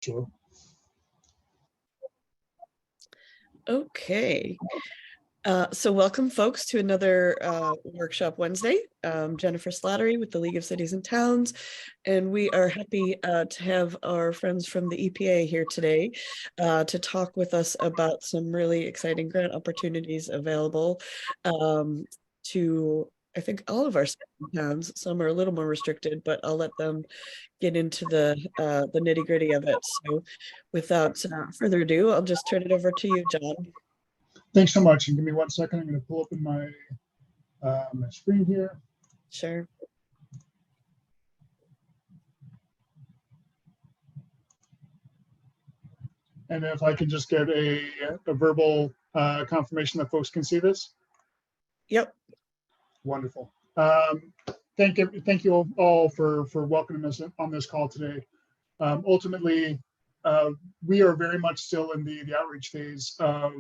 Joe. Okay. So welcome, folks, to another Workshop Wednesday. Jennifer Slattery with the League of Cities and Towns, and we are happy to have our friends from the EPA here today to talk with us about some really exciting grant opportunities available to, I think, all of our towns. Some are a little more restricted, but I'll let them get into the nitty-gritty of it. So without further ado, I'll just turn it over to you, John. Thanks so much. And give me 1 second. I'm going to pull up in my my screen here. Sure. And if I can just get a verbal confirmation that folks can see this. Yep. Wonderful. Thank you all for welcoming us on this call today. Ultimately, we are very much still in the outreach phase of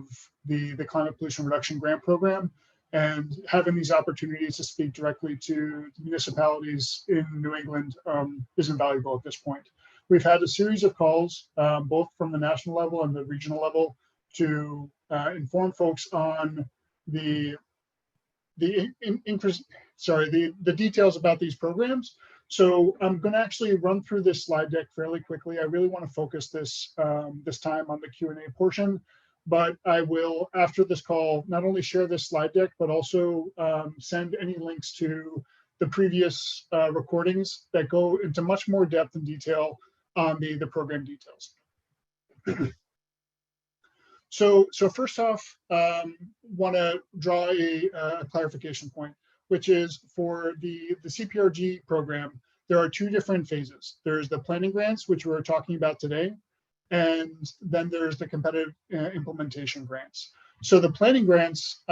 the Climate Pollution Reduction Grant Program, and having these opportunities to speak directly to municipalities in New England is invaluable at this point. We've had a series of calls, both from the national level and the regional level, to inform folks on the details about these programs. So I'm going to actually run through this slide deck fairly quickly. I really want to focus this this time on the Q&A portion, but I will, after this call, not only share this slide deck, but also send any links to the previous recordings that go into much more depth and detail on the program details. So first off, want to draw a clarification point, which is for the CPRG program, there are two different phases. There's the planning grants, which we're talking about today, and then there's the competitive implementation grants. So the planning grants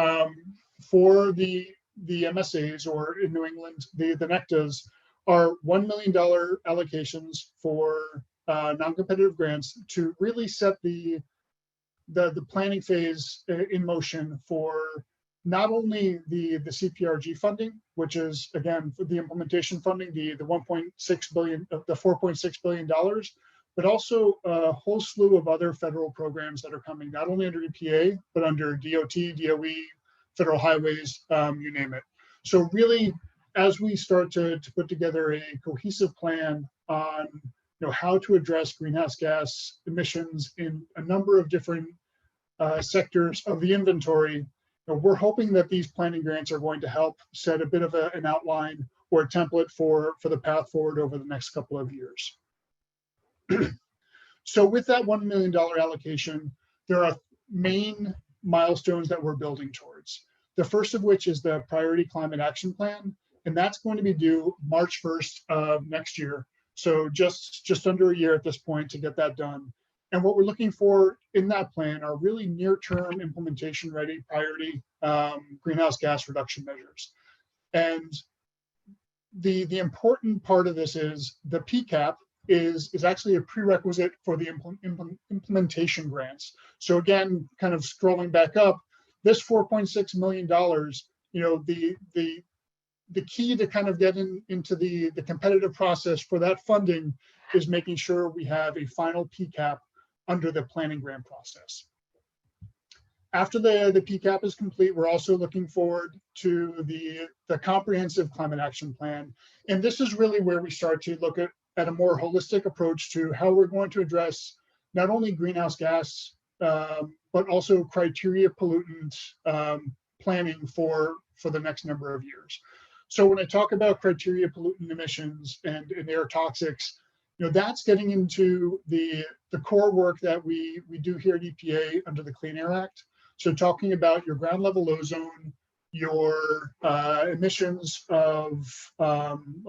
for the MSAs, or in New England, the NECTAs, are $1 million allocations for non-competitive grants to really set the planning phase in motion for not only the CPRG funding, which is, again, for the implementation funding, the $4.6 billion, but also a whole slew of other federal programs that are coming, not only under EPA, but under DOT, DOE, federal highways, you name it. So really, as we start to put together a cohesive plan on how to address greenhouse gas emissions in a number of different sectors of the inventory, we're hoping that these planning grants are going to help set a bit of an outline or a template for the path forward over the next couple of years. So with that $1 million allocation, there are main milestones that we're building towards. The first of which is the Priority Climate Action Plan, and that's going to be due March 1st of next year. So just under a year at this point to get that done. And what we're looking for in that plan are really near-term implementation-ready priority greenhouse gas reduction measures. And the important part of this is the PCAP is actually a prerequisite for the implementation grants. So again, kind of scrolling back up, this $4.6 million, the key to kind of getting into the competitive process for that funding is making sure we have a final PCAP under the planning grant process. After the PCAP is complete, we're also looking forward to the comprehensive climate action plan. And this is really where we start to look at a more holistic approach to how we're going to address not only greenhouse gas, but also criteria pollutant planning for the next number of years. So when I talk about criteria pollutant emissions and air toxics, that's getting into the core work that we do here at EPA under the Clean Air Act. So talking about your ground level ozone, your emissions of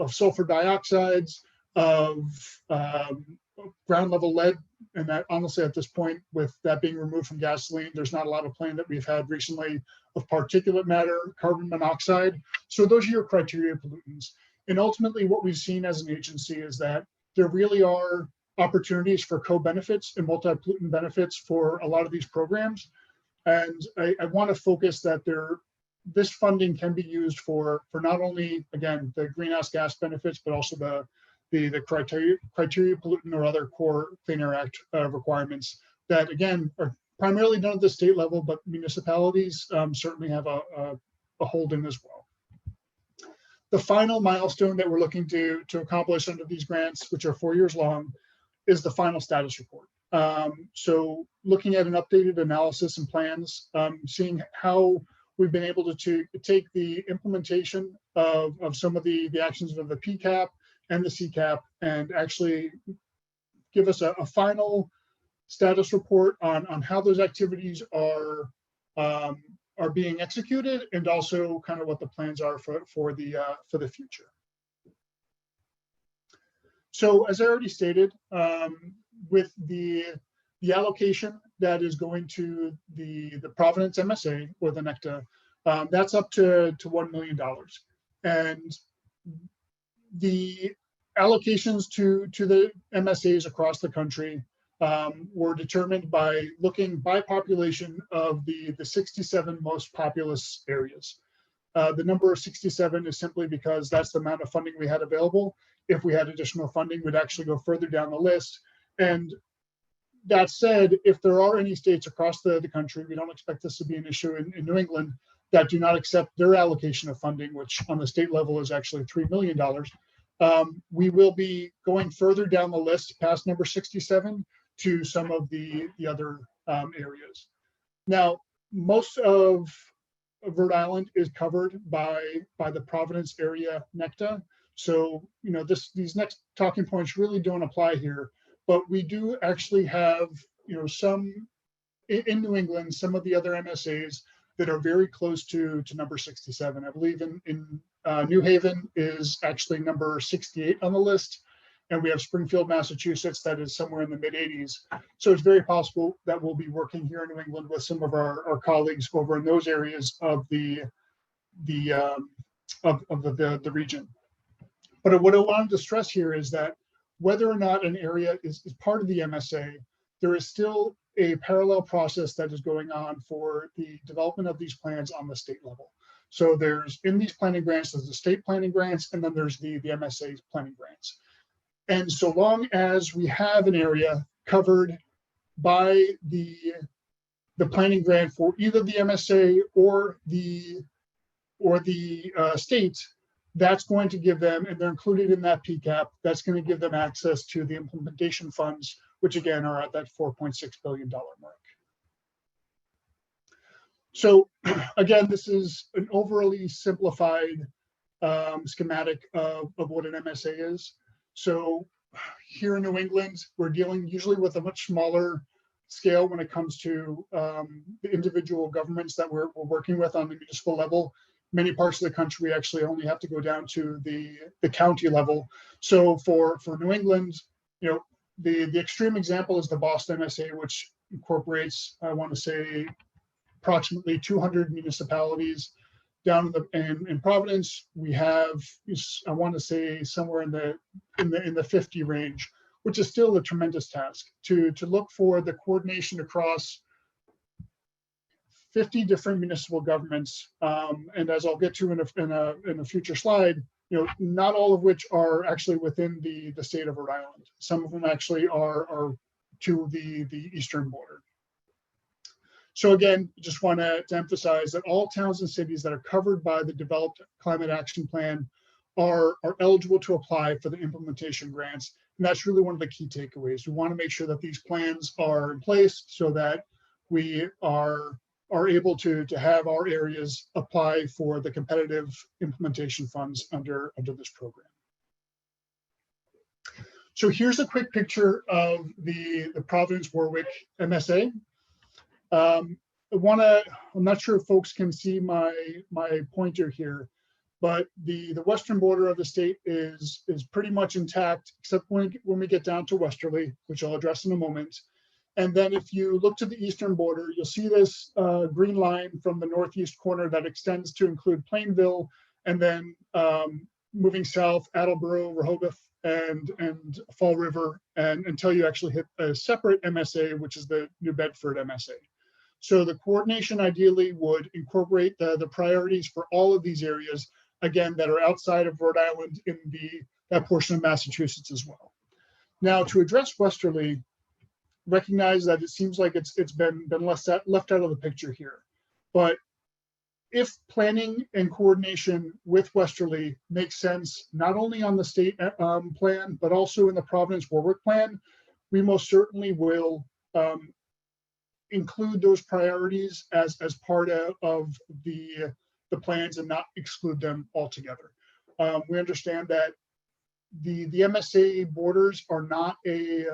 sulfur dioxides, of ground level lead, and that honestly at this point, with that being removed from gasoline, there's not a lot of plane that we've had recently of particulate matter, carbon monoxide. So those are your criteria pollutants. And ultimately what we've seen as an agency is that there really are opportunities for co-benefits and multi-pollutant benefits for a lot of these programs. And I want to focus that this funding can be used for not only, again, the greenhouse gas benefits, but also the criteria pollutant or other core Clean Air Act requirements that, again, are primarily done at the state level, but municipalities certainly have a hold in as well. The final milestone that we're looking to accomplish under these grants, which are 4 years long, is the final status report. So looking at an updated analysis and plans, seeing how we've been able to take the implementation of some of the actions of the PCAP and the CCAP and actually give us a final status report on how those activities are being executed, and also kind of what the plans are for the future. So as I already stated, with the allocation that is going to the Providence MSA or the NECTA, that's up to $1 million. And the allocations to the MSAs across the country were determined by looking by population of the 67 most populous areas. The number of 67 is simply because that's the amount of funding we had available. If we had additional funding, we'd actually go further down the list. And that said, if there are any states across the country, we don't expect this to be an issue in New England, that do not accept their allocation of funding, which on the state level is actually $3 million. We will be going further down the list past number 67 to some of the other areas. Now, most of Rhode Island is covered by the Providence area NECTA. So, you know, these next talking points really don't apply here, but we do actually have, you know, some in New England, some of the other MSAs that are very close to number 67. I believe in New Haven is actually number 68 on the list. And we have Springfield, Massachusetts, that is somewhere in the mid 80s. So it's very possible that we'll be working here in New England with some of our colleagues over in those areas of the region. But what I wanted to stress here is that whether or not an area is part of the MSA, there is still a parallel process that is going on for the development of these plans on the state level. So there's, in these planning grants, there's the state planning grants, and then there's the MSA planning grants. And so long as we have an area covered by the planning grant for either the MSA or the state, that's going to give them, and they're included in that PCAP, that's going to give them access to the implementation funds, which again are at that $4.6 billion mark. So again, this is an overly simplified schematic of what an MSA is. So here in New England, we're dealing usually with a much smaller scale when it comes to the individual governments that we're working with on the municipal level. Many parts of the country actually only have to go down to the county level. So for New England, you know, the extreme example is the Boston MSA, which incorporates, I want to say, approximately 200 municipalities. Down in Providence, we have, I want to say, somewhere in the 50 range, which is still a tremendous task to look for the coordination across 50 different municipal governments. And as I'll get to in a future slide, you know, not all of which are actually within the state of Rhode Island. Some of them actually are to the eastern border. So again, just want to emphasize that all towns and cities that are covered by the Developed Climate Action Plan are eligible to apply for the implementation grants. And that's really one of the key takeaways. We want to make sure that these plans are in place so that we are able to have our areas apply for the competitive implementation funds under this program. So here's a quick picture of the Providence Warwick MSA. I'm not sure if folks can see my pointer here, but the western border of the state is pretty much intact, except when we get down to Westerly, which I'll address in a moment. And then if you look to the eastern border, you'll see this green line from the northeast corner that extends to include Plainville, and then moving south, Attleboro, Rehoboth, and Fall River, and until you actually hit a separate MSA, which is the New Bedford MSA. So the coordination ideally would incorporate the priorities for all of these areas, again, that are outside of Rhode Island in that portion of Massachusetts as well. Now, to address Westerly, recognize that it seems like it's been left out of the picture here. But if planning and coordination with Westerly makes sense, not only on the state plan, but also in the Providence Warwick plan, we most certainly will include those priorities as part of the plans and not exclude them altogether. We understand that the MSA borders are not a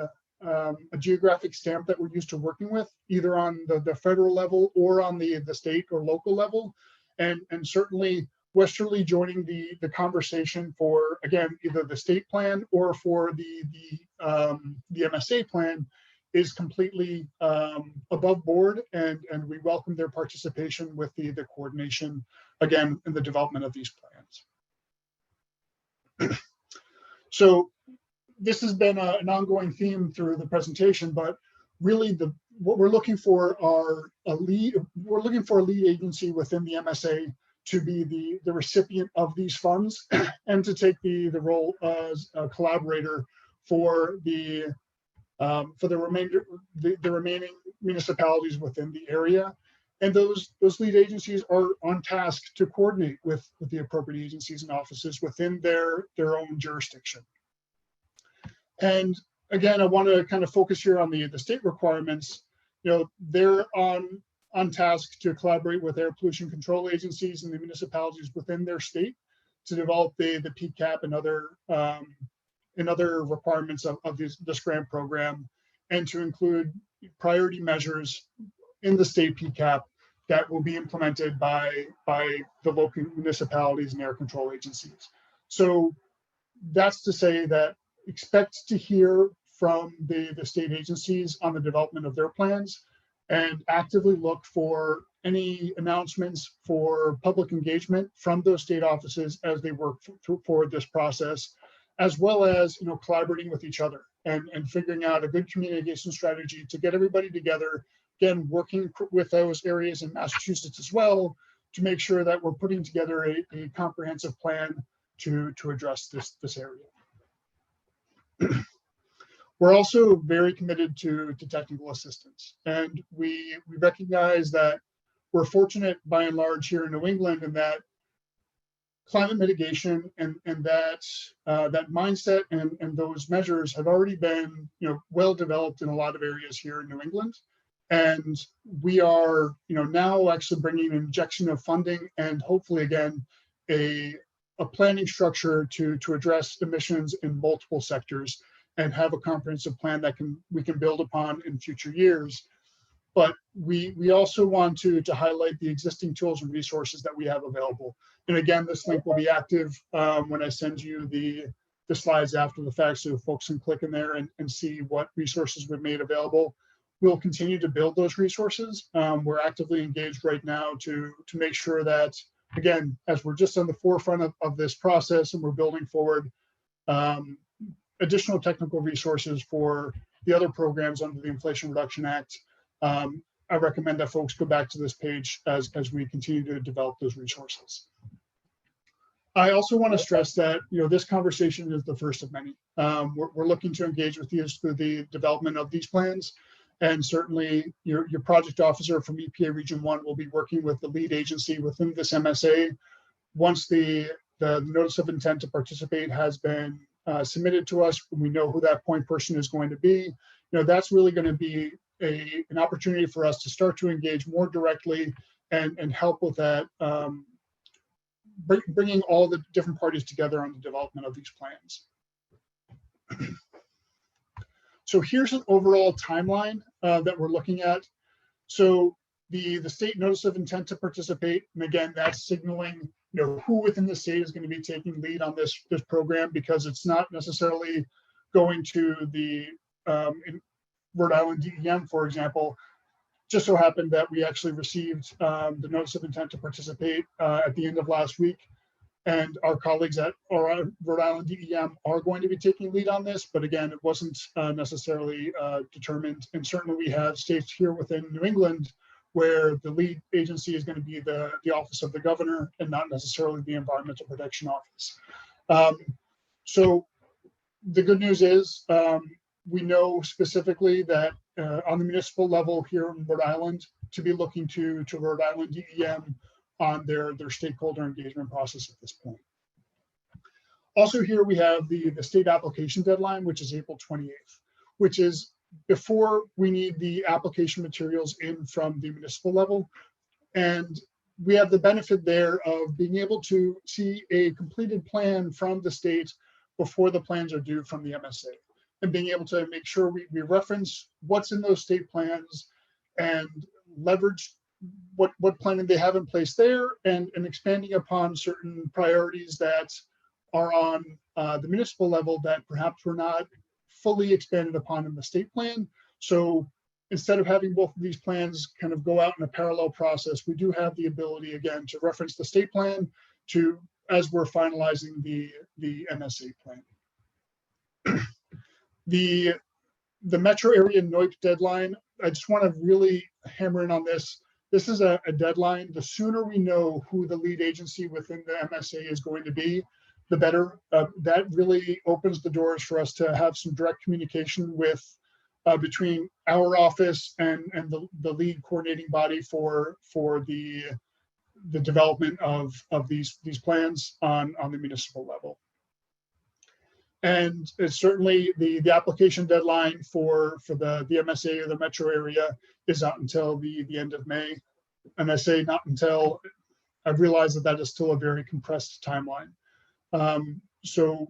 geographic stamp that we're used to working with, either on the federal level or on the state or local level. And certainly Westerly joining the conversation for, again, either the state plan or for the MSA plan is completely above board, and we welcome their participation with the coordination, again, in the development of these plans. So this has been an ongoing theme through the presentation, but really what we're looking for are we're looking for a lead agency within the MSA to be the recipient of these funds and to take the role as a collaborator for the remaining municipalities within the area. And those lead agencies are on task to coordinate with the appropriate agencies and offices within their own jurisdiction. And again, I want to kind of focus here on the state requirements. They're on task to collaborate with air pollution control agencies and the municipalities within their state to develop the PCAP and other requirements of this grant program, and to include priority measures in the state PCAP that will be implemented by the local municipalities and air control agencies. So that's to say that expect to hear from the state agencies on the development of their plans, and actively look for any announcements for public engagement from those state offices as they work for this process, as well as collaborating with each other and figuring out a good communication strategy to get everybody together, again, working with those areas in Massachusetts as well, to make sure that we're putting together a comprehensive plan to address this area. We're also very committed to technical assistance, and we recognize that we're fortunate by and large here in New England in that climate mitigation and that mindset and those measures have already been well developed in a lot of areas here in New England, and we are now actually bringing an injection of funding and hopefully again a planning structure to address emissions in multiple sectors and have a comprehensive plan that we can build upon in future years. But we also want to highlight the existing tools and resources that we have available. And again, this link will be active when I send you the slides after the fact, so folks can click in there and see what resources we've made available. We'll continue to build those resources. We're actively engaged right now to make sure that, again, as we're just on the forefront of this process and we're building forward additional technical resources for the other programs under the Inflation Reduction Act, I recommend that folks go back to this page as we continue to develop those resources. I also want to stress that this conversation is the first of many. We're looking to engage with you through the development of these plans, and certainly your project officer from EPA Region 1 will be working with the lead agency within this MSA. Once the notice of intent to participate has been submitted to us, we know who that point person is going to be. That's really going to be an opportunity for us to start to engage more directly and help with that, bringing all the different parties together on the development of these plans. So here's an overall timeline that we're looking at. So the state notice of intent to participate, and again, that's signaling who within the state is going to be taking lead on this program, because it's not necessarily going to the Rhode Island DEM, for example. Just so happened that we actually received the notice of intent to participate at the end of last week, and our colleagues at our Rhode Island DEM are going to be taking lead on this, but again, it wasn't necessarily determined. And certainly we have states here within New England where the lead agency is going to be the Office of the Governor and not necessarily the Environmental Protection Office. So the good news is we know specifically that on the municipal level here in Rhode Island, to be looking to Rhode Island DEM on their stakeholder engagement process at this point. Also here we have the state application deadline, which is April 28th, which is before we need the application materials in from the municipal level. And we have the benefit there of being able to see a completed plan from the state before the plans are due from the MSA, and being able to make sure we reference what's in those state plans and leverage what planning they have in place there, and expanding upon certain priorities that are on the municipal level that perhaps were not fully expanded upon in the state plan. So instead of having both of these plans kind of go out in a parallel process, we do have the ability, again, to reference the state plan to as we're finalizing the MSA plan. The metro area NOIP deadline, I just want to really hammer in on this. This is a deadline. The sooner we know who the lead agency within the MSA is going to be, the better. That really opens the doors for us to have some direct communication with between our office and the lead coordinating body for the development of these plans on the municipal level. And it's certainly the application deadline for the MSA or the metro area is not until the end of May. And I say not until, I realize that is still a very compressed timeline. So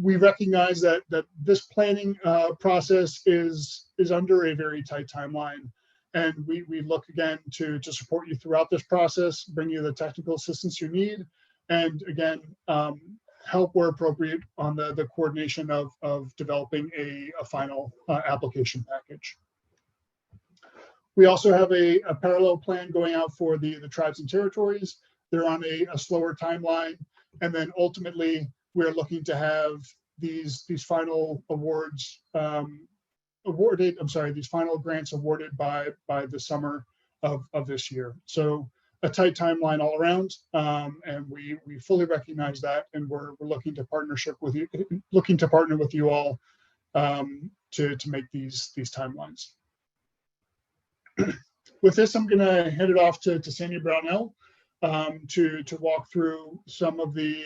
we recognize that this planning process is under a very tight timeline. And we look again to support you throughout this process, bring you the technical assistance you need, and again, help where appropriate on the coordination of developing a final application package. We also have a parallel plan going out for the tribes and territories. They're on a slower timeline. And then ultimately, we're looking to have these final awards these final grants awarded by the summer of this year. So a tight timeline all around, and we fully recognize that, and we're looking to partner with you all to make these timelines. With this, I'm going to hand it off to Sandy Brownell to walk through some of the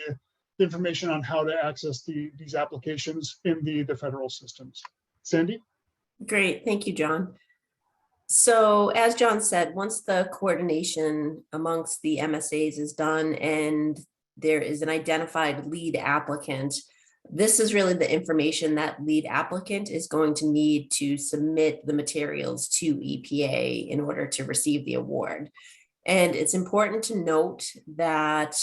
information on how to access these applications in the federal systems. Sandy? Great, thank you, John. So as John said, once the coordination amongst the MSAs is done and there is an identified lead applicant, this is really the information that lead applicant is going to need to submit the materials to EPA in order to receive the award. And it's important to note that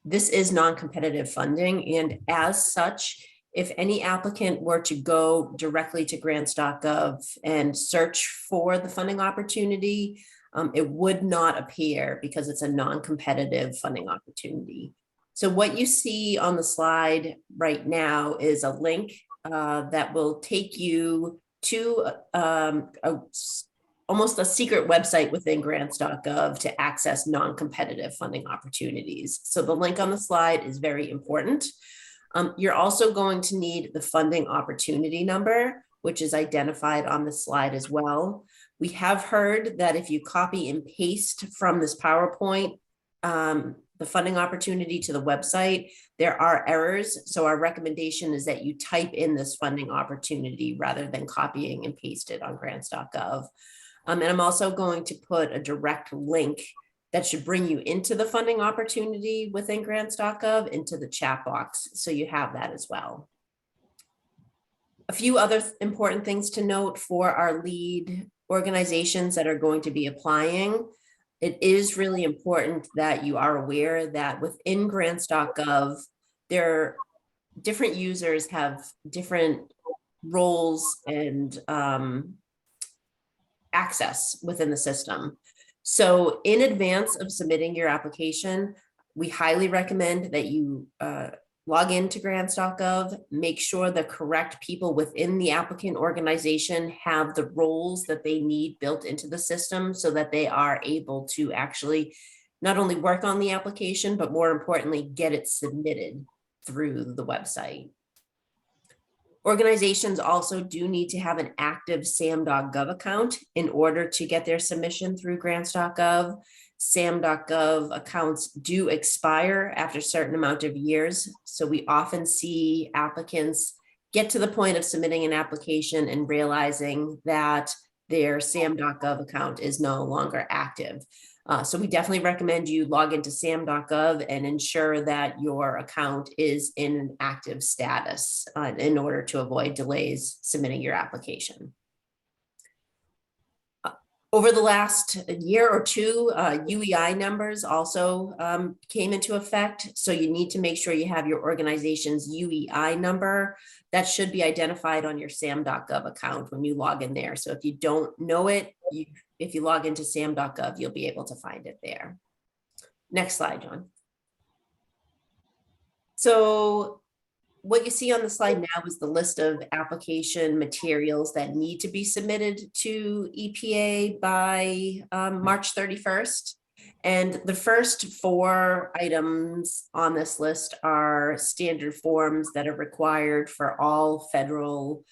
this is non-competitive funding, and as such, if any applicant were to go directly to grants.gov and search for the funding opportunity, it would not appear because it's a non-competitive funding opportunity. So what you see on the slide right now is a link that will take you to almost a secret website within grants.gov to access non-competitive funding opportunities. So the link on the slide is very important. You're also going to need the funding opportunity number, which is identified on the slide as well. We have heard that if you copy and paste from this PowerPoint, the funding opportunity to the website, there are errors. So our recommendation is that you type in this funding opportunity rather than copying and paste it on grants.gov. And I'm also going to put a direct link that should bring you into the funding opportunity within grants.gov into the chat box. So you have that as well. A few other important things to note for our lead organizations that are going to be applying. It is really important that you are aware that within grants.gov, different users have different roles and access within the system. So in advance of submitting your application, we highly recommend that you log into grants.gov, make sure the correct people within the applicant organization have the roles that they need built into the system so that they are able to actually not only work on the application, but more importantly, get it submitted through the website. Organizations also do need to have an active sam.gov account in order to get their submission through grants.gov. sam.gov accounts do expire after a certain amount of years. So we often see applicants get to the point of submitting an application and realizing that their sam.gov account is no longer active. So we definitely recommend you log into sam.gov and ensure that your account is in an active status in order to avoid delays submitting your application. Over the last year or two, UEI numbers also came into effect. So you need to make sure you have your organization's UEI number. That should be identified on your sam.gov account when you log in there. So if you don't know it, if you log into sam.gov, you'll be able to find it there. Next slide, John. So what you see on the slide now is the list of application materials that need to be submitted to EPA by March 31st. And the first 4 items on this list are standard forms that are required for all federal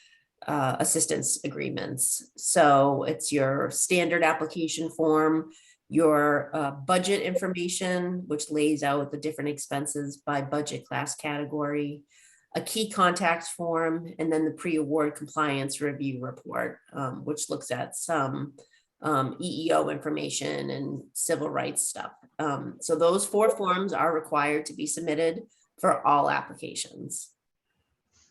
assistance agreements. So it's your standard application form, your budget information, which lays out the different expenses by budget class category, a key contacts form, and then the pre-award compliance review report, which looks at some EEO information and civil rights stuff. So those 4 forms are required to be submitted for all applications.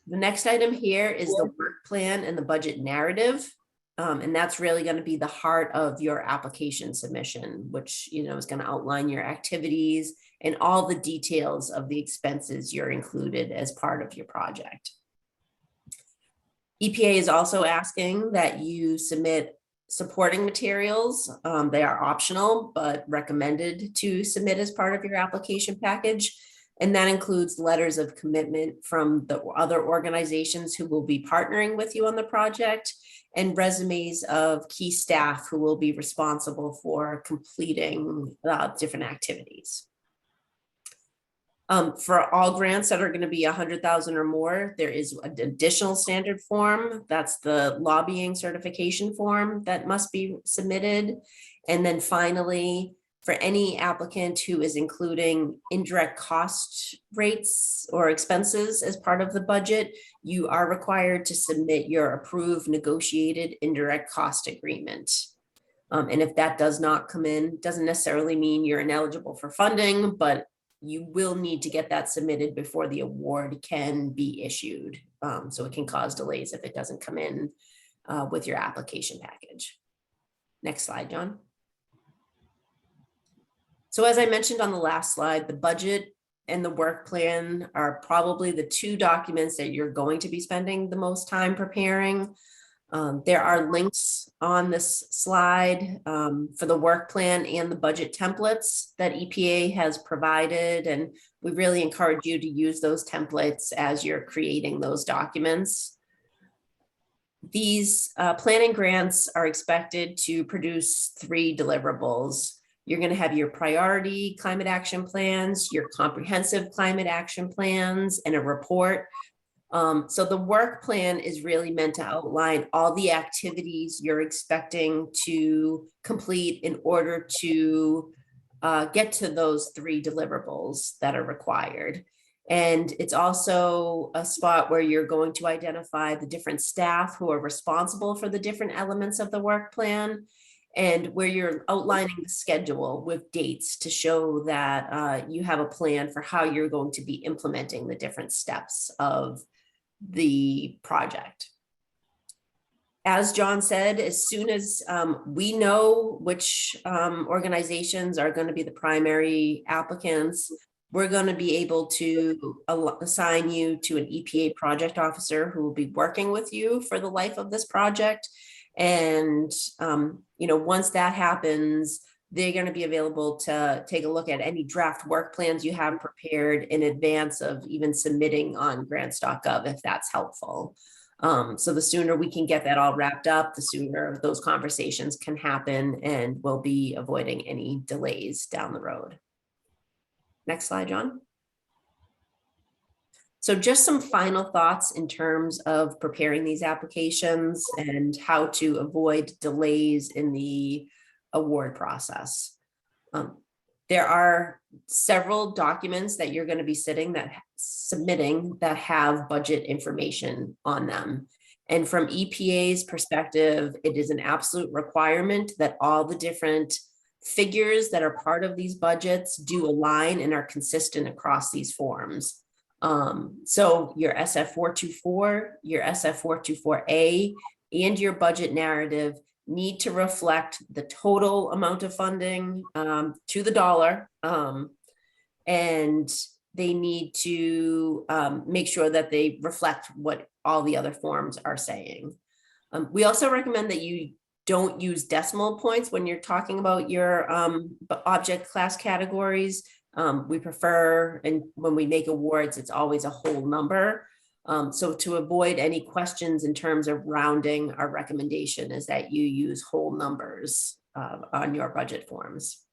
The next item here is the work plan and the budget narrative. And that's really going to be the heart of your application submission, which, is going to outline your activities and all the details of the expenses you're included as part of your project. EPA is also asking that you submit supporting materials. They are optional, but recommended to submit as part of your application package. And that includes letters of commitment from the other organizations who will be partnering with you on the project, and resumes of key staff who will be responsible for completing different activities. For all grants that are going to be 100,000 or more, there is an additional standard form. That's the lobbying certification form that must be submitted. And then finally, for any applicant who is including indirect cost rates or expenses as part of the budget, you are required to submit your approved negotiated indirect cost agreement. And if that does not come in, doesn't necessarily mean you're ineligible for funding, but you will need to get that submitted before the award can be issued. So it can cause delays if it doesn't come in with your application package. Next slide, John. So as I mentioned on the last slide, the budget and the work plan are probably the 2 documents that you're going to be spending the most time preparing. There are links on this slide for the work plan and the budget templates that EPA has provided, and we really encourage you to use those templates as you're creating those documents. These planning grants are expected to produce 3 deliverables. You're going to have your priority climate action plans, your comprehensive climate action plans, and a report. So the work plan is really meant to outline all the activities you're expecting to complete in order to get to those 3 deliverables that are required. And it's also a spot where you're going to identify the different staff who are responsible for the different elements of the work plan, and where you're outlining the schedule with dates to show that you have a plan for how you're going to be implementing the different steps of the project. As John said, as soon as we know which organizations are going to be the primary applicants, we're going to be able to assign you to an EPA project officer who will be working with you for the life of this project. And, once that happens, they're going to be available to take a look at any draft work plans you have prepared in advance of even submitting on grants.gov, if that's helpful. So the sooner we can get that all wrapped up, the sooner those conversations can happen, and we'll be avoiding any delays down the road. Next slide, John. So just some final thoughts in terms of preparing these applications and how to avoid delays in the award process. There are several documents that you're going to be submitting that have budget information on them. And from EPA's perspective, it is an absolute requirement that all the different figures that are part of these budgets do align and are consistent across these forms. So your SF424, your SF424A, and your budget narrative need to reflect the total amount of funding to the dollar, and they need to make sure that they reflect what all the other forms are saying. We also recommend that you don't use decimal points when you're talking about your object class categories. We prefer, and when we make awards, it's always a whole number. So to avoid any questions in terms of rounding, our recommendation is that you use whole numbers on your budget forms.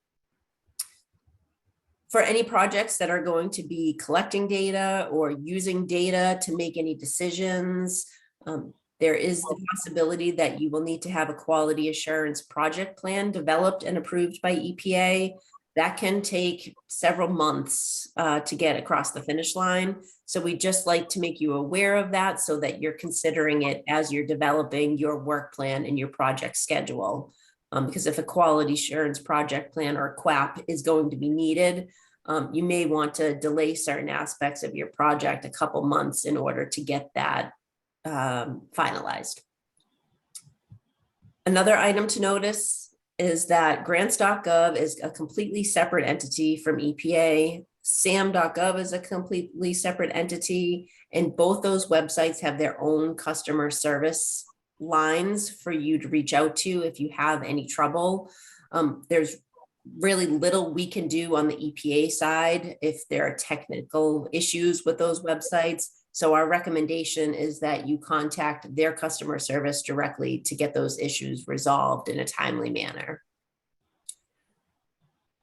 For any projects that are going to be collecting data or using data to make any decisions, there is the possibility that you will need to have a quality assurance project plan developed and approved by EPA. That can take several months to get across the finish line. So we just like to make you aware of that so that you're considering it as you're developing your work plan and your project schedule. Because if a quality assurance project plan or QAP is going to be needed, you may want to delay certain aspects of your project a couple months in order to get that finalized. Another item to notice is that grants.gov is a completely separate entity from EPA. SAM.gov is a completely separate entity, and both those websites have their own customer service lines for you to reach out to if you have any trouble. There's really little we can do on the EPA side if there are technical issues with those websites. So our recommendation is that you contact their customer service directly to get those issues resolved in a timely manner.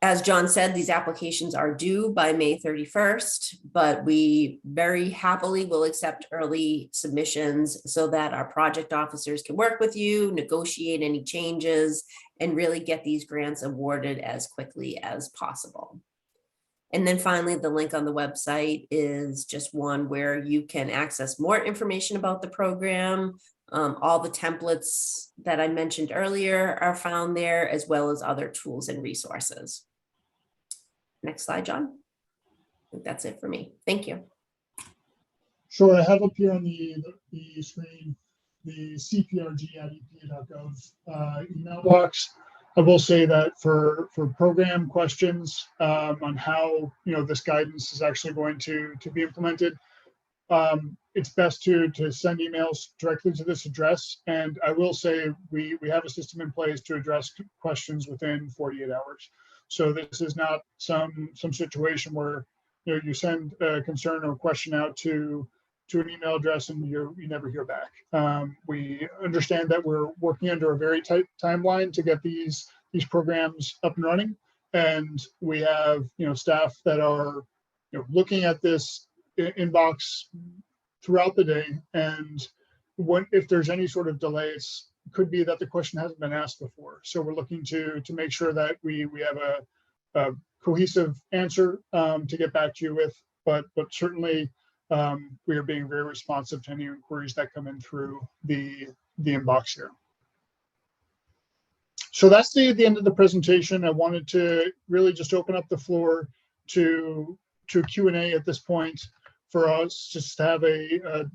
As John said, these applications are due by May 31st, but we very happily will accept early submissions so that our project officers can work with you, negotiate any changes, and really get these grants awarded as quickly as possible. And then finally, the link on the website is just one where you can access more information about the program. All the templates that I mentioned earlier are found there, as well as other tools and resources. Next slide, John. I think that's it for me. Thank you. Sure, I have up here on the screen the cprg@epa.gov email box. I will say that for program questions on how this guidance is actually going to be implemented, it's best to send emails directly to this address. And I will say we have a system in place to address questions within 48 hours. So this is not some situation where you send a concern or question out to an email address and you never hear back. We understand that we're working under a very tight timeline to get these programs up and running, and we have staff that are looking at this inbox throughout the day. And if there's any sort of delays, it could be that the question hasn't been asked before. So we're looking to make sure that we have a cohesive answer to get back to you with, but certainly we are being very responsive to any inquiries that come in through the inbox here. So that's the end of the presentation. I wanted to really just open up the floor to Q&A at this point for us, just to have a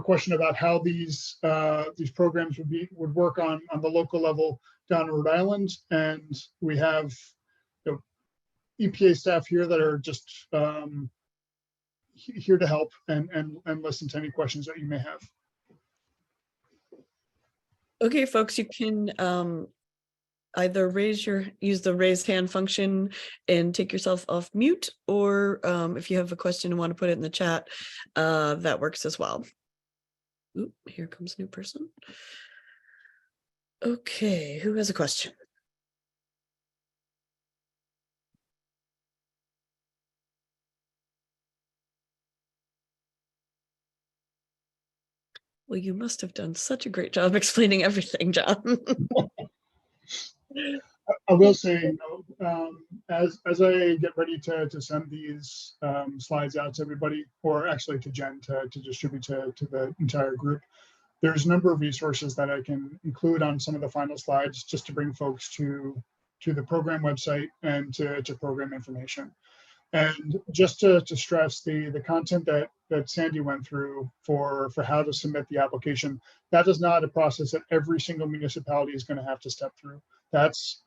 question about how these programs would work on the local level down in Rhode Island. And we have EPA staff here that are just here to help and listen to any questions that you may have. Okay, folks, you can either use the raise hand function and take yourself off mute, or if you have a question and want to put it in the chat, that works as well. Ooh, here comes a new person. Okay, who has a question? Well, you must have done such a great job explaining everything, John. I will say, you know, as I get ready to send these slides out to everybody, or actually to Jen to distribute to the entire group, there's a number of resources that I can include on some of the final slides just to bring folks to the program website and to program information. And just to stress the content that Sandy went through for how to submit the application, that is not a process that every single municipality is going to have to step through. That's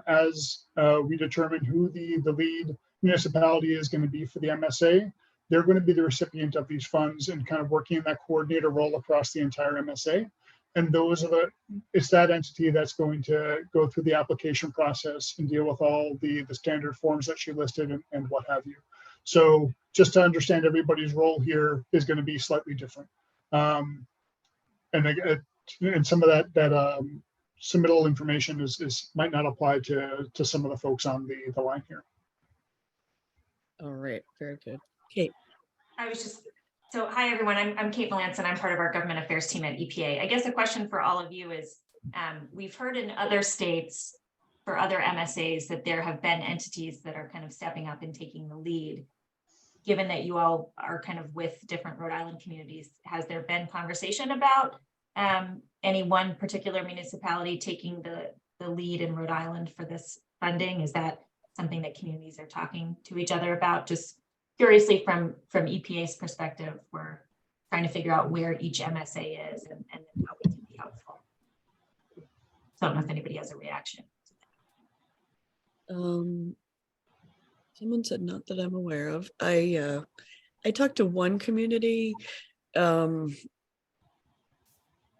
as we determine who the lead municipality is going to be for the MSA, they're going to be the recipient of these funds and kind of working in that coordinator role across the entire MSA. And it's that entity that's going to go through the application process and deal with all the standard forms that she listed and what have you. So just to understand everybody's role here is going to be slightly different. And some of that submittal information might not apply to some of the folks on the line here. All right, very good. Kate. So hi, everyone. I'm Kate Melanson. I'm part of our government affairs team at EPA. I guess a question for all of you is, we've heard in other states for other MSAs that there have been entities that are kind of stepping up and taking the lead. Given that you all are kind of with different Rhode Island communities, has there been conversation about any one particular municipality taking the lead in Rhode Island for this funding? Is that something that communities are talking to each other about? Just curiously, from EPA's perspective, we're trying to figure out where each MSA is and how we can be helpful. So I don't know if anybody has a reaction. Someone said not that I'm aware of. I talked to one community, I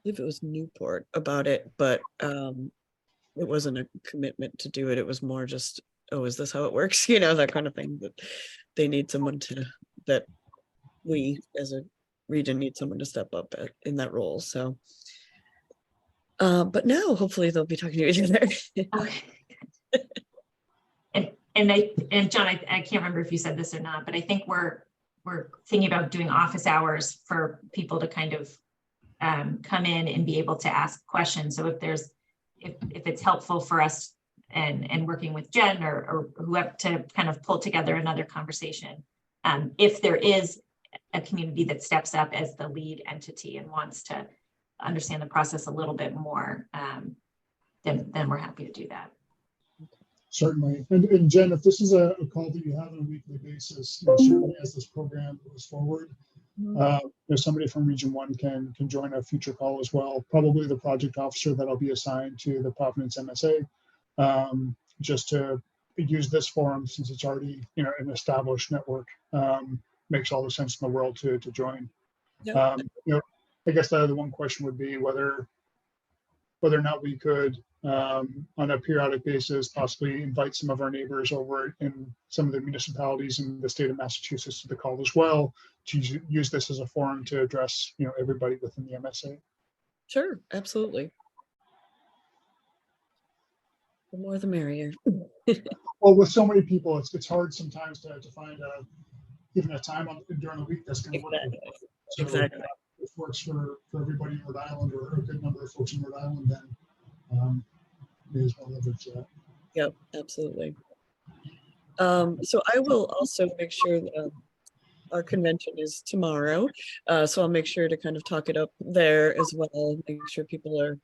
believe it was Newport, about it, but it wasn't a commitment to do it. It was more just, oh, is this how it works? You know, that kind of thing, that they need someone that we as a region need someone to step up in that role. So, but now hopefully they'll be talking to each other. Okay. And John, I can't remember if you said this or not, but I think we're thinking about doing office hours for people to kind of come in and be able to ask questions. So if it's helpful for us and working with Jen or whoever to kind of pull together another conversation, if there is a community that steps up as the lead entity and wants to understand the process a little bit more, then we're happy to do that. Certainly. And Jen, if this is a call that you have on a weekly basis, certainly as this program goes forward, there's somebody from Region 1 can join a future call as well. Probably the project officer that'll be assigned to the Providence MSA, just to use this forum, since it's already an established network. Makes all the sense in the world to join. Yep. I guess the one question would be whether or not we could, on a periodic basis, possibly invite some of our neighbors over in some of the municipalities in the state of Massachusetts to the call as well, to use this as a forum to address everybody within the MSA. Sure, absolutely. The more the merrier. Well, with so many people, it's hard sometimes to find even a time during the week that's going to work. So Exactly. If it works for everybody in Rhode Island, or a good number of folks in Rhode Island, then may as well leverage that. Yep, absolutely. So I will also make sure that our convention is tomorrow. So I'll make sure to kind of talk it up there as well, make sure people are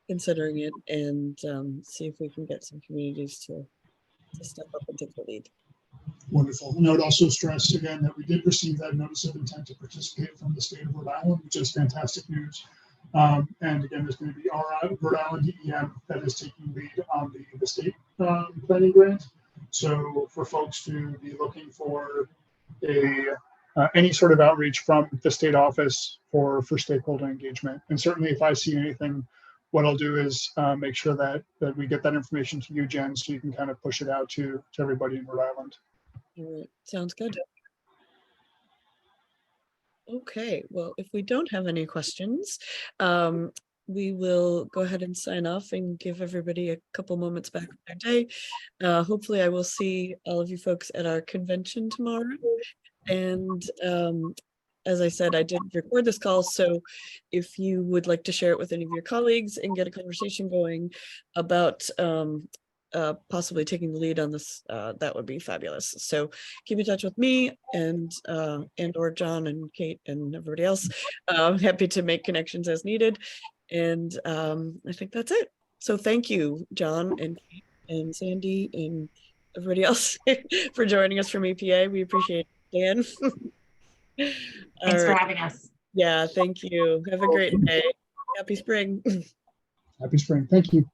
considering it, and see if we can get some communities to step up and take the lead. Wonderful. And I would also stress again that we did receive that notice of intent to participate from the state of Rhode Island, which is fantastic news. And again, there's going to be our Rhode Island DEM that is taking lead on the state planning grant. So for folks to be looking for any sort of outreach from the state office for stakeholder engagement, and certainly if I see anything what I'll do is make sure that we get that information to you, Jen, so you can kind of push it out to everybody in Rhode Island. All right, sounds good. Okay, well, if we don't have any questions, we will go ahead and sign off and give everybody a couple moments back of their day. Hopefully I will see all of you folks at our convention tomorrow. And as I said, I did record this call, so if you would like to share it with any of your colleagues and get a conversation going about possibly taking the lead on this, that would be fabulous. So keep in touch with me and or John and Kate and everybody else. I'm happy to make connections as needed. And I think that's it. So thank you, John and Kate and Sandy and everybody else for joining us from EPA. We appreciate it, Dan. Thanks for having us. Yeah, thank you. Have a great day. Happy spring. Happy spring. Thank you.